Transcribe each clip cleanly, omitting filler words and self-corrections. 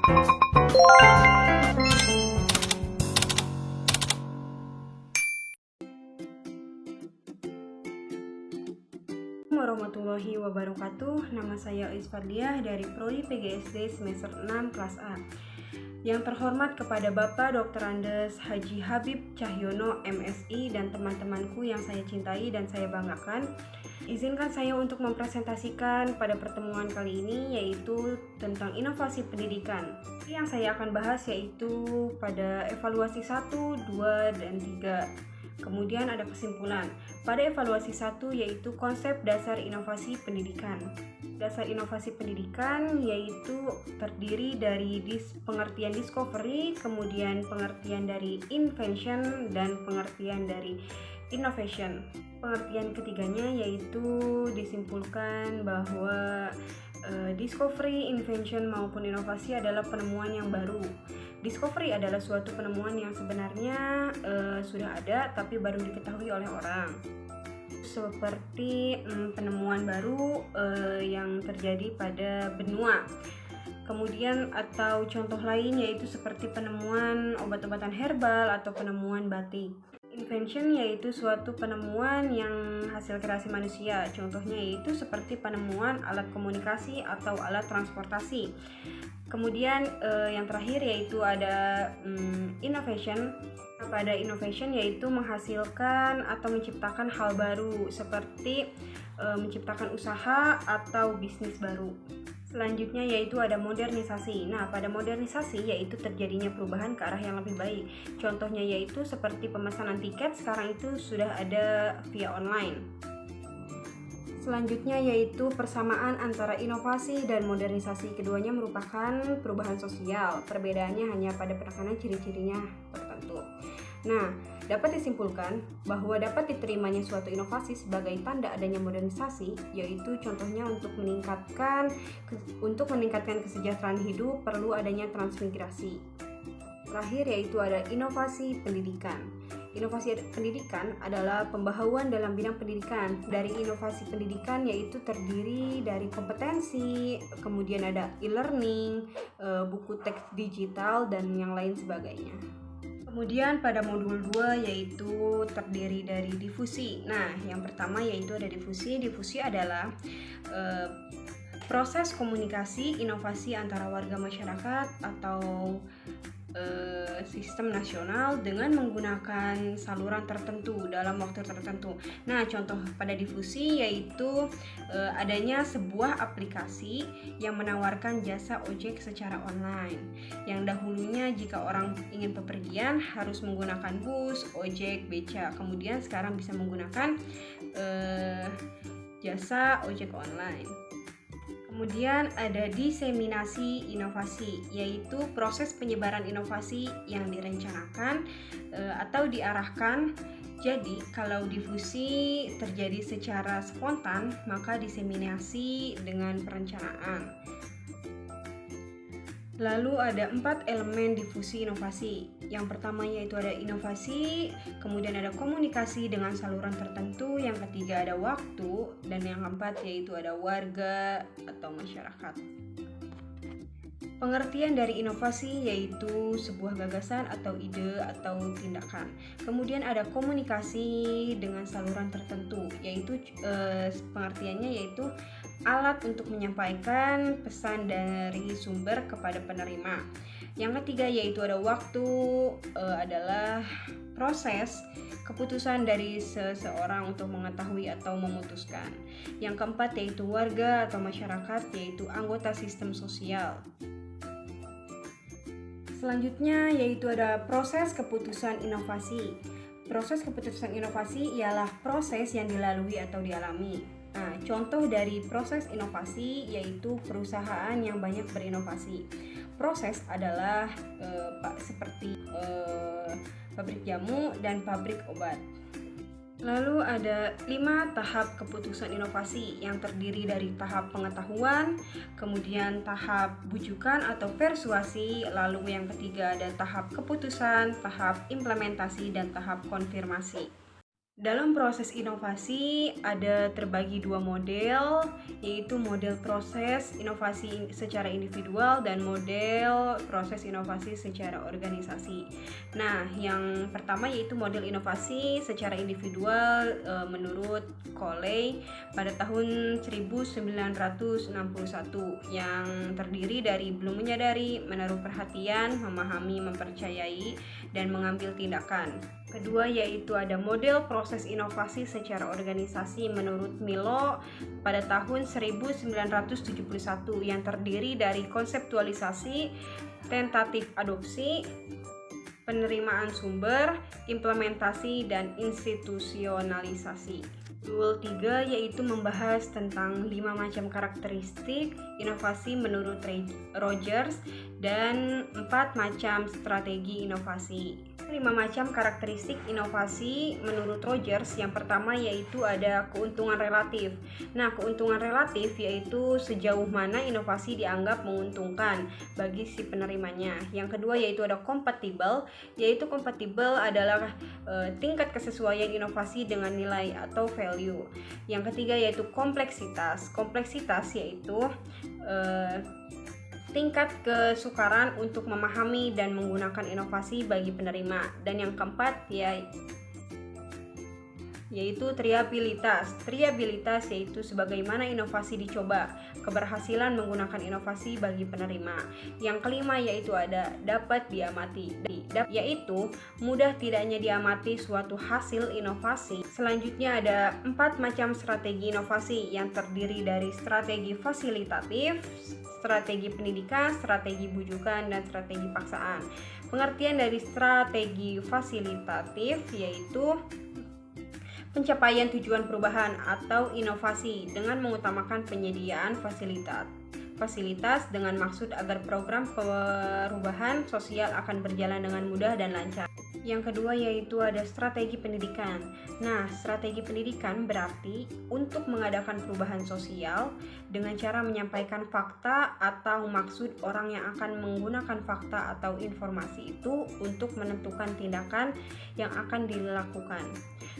Warahmatullahi wabarakatuh. Nama saya Ais Fadliah dari Prodi PGSD semester 6 kelas A. Yang terhormat kepada Bapak Dr. Andes Haji Habib Cahyono MSI dan teman-temanku yang saya cintai dan saya banggakan, izinkan saya untuk mempresentasikan pada pertemuan kali ini yaitu tentang inovasi pendidikan. Yang saya akan bahas yaitu pada evaluasi 1, 2, dan 3. Kemudian ada kesimpulan. Pada evaluasi 1 yaitu konsep dasar inovasi pendidikan. Dasar inovasi pendidikan yaitu terdiri dari pengertian discovery, kemudian pengertian dari invention, dan pengertian dari innovation. Pengertian ketiganya yaitu disimpulkan bahwa discovery, invention maupun inovasi adalah penemuan yang baru. Discovery adalah suatu penemuan yang sebenarnya sudah ada tapi baru diketahui oleh orang. Seperti penemuan baru yang terjadi pada benua. Kemudian atau contoh lain yaitu seperti penemuan obat-obatan herbal atau penemuan batik. Invention yaitu suatu penemuan yang hasil kreasi manusia. Contohnya yaitu seperti penemuan alat komunikasi atau alat transportasi. Kemudian yang terakhir yaitu ada innovation. Pada innovation yaitu menghasilkan atau menciptakan hal baru seperti menciptakan usaha atau bisnis baru. Selanjutnya yaitu ada modernisasi. Nah, pada modernisasi yaitu terjadinya perubahan ke arah yang lebih baik. Contohnya yaitu seperti pemesanan tiket sekarang itu sudah ada via online. Selanjutnya yaitu persamaan antara inovasi dan modernisasi. Keduanya merupakan perubahan sosial. Perbedaannya hanya pada penekanan ciri-cirinya tertentu. Nah, dapat disimpulkan bahwa dapat diterimanya suatu inovasi sebagai tanda adanya modernisasi, yaitu contohnya untuk meningkatkan kesejahteraan hidup perlu adanya transmigrasi. Terakhir yaitu ada inovasi pendidikan. Inovasi pendidikan adalah pembaharuan dalam bidang pendidikan. Dari inovasi pendidikan yaitu terdiri dari kompetensi, kemudian ada e-learning, buku teks digital, dan yang lain sebagainya. Kemudian pada modul 2 yaitu terdiri dari difusi. Nah, yang pertama yaitu ada difusi. Difusi adalah proses komunikasi inovasi antara warga masyarakat atau sistem nasional dengan menggunakan saluran tertentu dalam waktu tertentu. Nah, contoh pada difusi yaitu adanya sebuah aplikasi yang menawarkan jasa ojek secara online. Yang dahulunya jika orang ingin bepergian harus menggunakan bus, ojek, beca. Kemudian sekarang bisa menggunakan jasa ojek online. Kemudian ada diseminasi inovasi, yaitu proses penyebaran inovasi yang direncanakan atau diarahkan. Jadi, kalau difusi terjadi secara spontan, maka diseminasi dengan perencanaan. Lalu ada 4 elemen difusi inovasi. Yang pertama yaitu ada inovasi, kemudian ada komunikasi dengan saluran tertentu, yang ketiga ada waktu, dan yang keempat yaitu ada warga atau masyarakat. Pengertian dari inovasi yaitu sebuah gagasan atau ide atau tindakan. Kemudian ada komunikasi dengan saluran tertentu, yaitu pengertiannya yaitu alat untuk menyampaikan pesan dari sumber kepada penerima. Yang ketiga yaitu ada waktu, adalah proses keputusan dari seseorang untuk mengetahui atau memutuskan. Yang keempat yaitu warga atau masyarakat, yaitu anggota sistem sosial. Selanjutnya yaitu ada proses keputusan inovasi. Proses keputusan inovasi ialah proses yang dilalui atau dialami. Nah, contoh dari proses inovasi yaitu perusahaan yang banyak berinovasi. Proses adalah seperti pabrik jamu dan pabrik obat. Lalu ada 5 tahap keputusan inovasi yang terdiri dari tahap pengetahuan, kemudian tahap bujukan atau persuasi, lalu yang ketiga ada tahap keputusan, tahap implementasi, dan tahap konfirmasi. Dalam proses inovasi ada terbagi dua model, yaitu model proses inovasi secara individual dan model proses inovasi secara organisasi. Nah, yang pertama yaitu model inovasi secara individual menurut Coley pada tahun 1961 yang terdiri dari belum menyadari, menaruh perhatian, memahami, mempercayai, dan mengambil tindakan. Kedua yaitu ada model proses inovasi secara organisasi menurut Milo pada tahun 1971 yang terdiri dari konseptualisasi, tentatif adopsi, penerimaan sumber, implementasi, dan institusionalisasi. Modul 3 yaitu membahas tentang 5 macam karakteristik inovasi menurut Rogers dan 4 macam strategi inovasi. 5 macam karakteristik inovasi menurut Rogers. Yang pertama yaitu ada keuntungan relatif. Nah, keuntungan relatif yaitu sejauh mana inovasi dianggap menguntungkan bagi si penerimanya. Yang kedua yaitu ada kompatibel, yaitu kompatibel adalah tingkat kesesuaian inovasi dengan nilai atau value. Yang ketiga yaitu kompleksitas. Kompleksitas yaitu tingkat kesukaran untuk memahami dan menggunakan inovasi bagi penerima. Dan yang keempat yaitu triabilitas. Triabilitas yaitu sebagaimana inovasi dicoba, keberhasilan menggunakan inovasi bagi penerima. Yang kelima yaitu ada dapat diamati, yaitu mudah tidaknya diamati suatu hasil inovasi. Selanjutnya ada 4 macam strategi inovasi yang terdiri dari strategi fasilitatif, strategi pendidikan, strategi bujukan, dan strategi paksaan. Pengertian dari strategi fasilitatif yaitu pencapaian tujuan perubahan atau inovasi dengan mengutamakan penyediaan fasilitas dengan maksud agar program perubahan sosial akan berjalan dengan mudah dan lancar. Yang kedua yaitu ada strategi pendidikan. Nah, strategi pendidikan berarti untuk mengadakan perubahan sosial dengan cara menyampaikan fakta atau maksud orang yang akan menggunakan fakta atau informasi itu untuk menentukan tindakan yang akan dilakukan.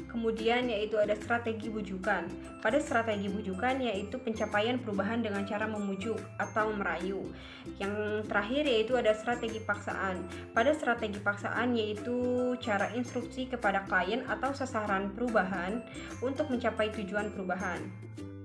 Kemudian yaitu ada strategi bujukan. Pada strategi bujukan yaitu pencapaian perubahan dengan cara memujuk atau merayu. Yang terakhir yaitu ada strategi paksaan. Pada strategi paksaan yaitu cara instruksi kepada klien atau sasaran perubahan untuk mencapai tujuan perubahan.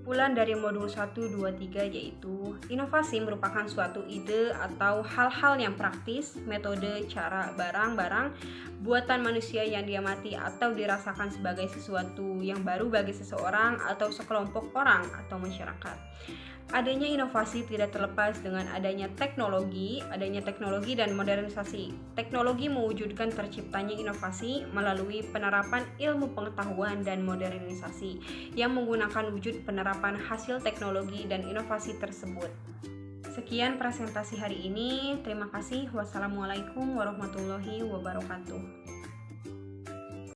Kesimpulan dari modul 1, 2, 3 yaitu inovasi merupakan suatu ide atau hal-hal yang praktis, metode, cara, barang-barang buatan manusia yang diamati atau dirasakan sebagai sesuatu yang baru bagi seseorang atau sekelompok orang atau masyarakat. Adanya inovasi tidak terlepas dengan adanya teknologi dan modernisasi. Teknologi mewujudkan terciptanya inovasi melalui penerapan ilmu pengetahuan dan modernisasi yang menggunakan wujud penerapan hasil teknologi dan inovasi tersebut. Sekian presentasi hari ini. Terima kasih. Wassalamualaikum warahmatullahi wabarakatuh.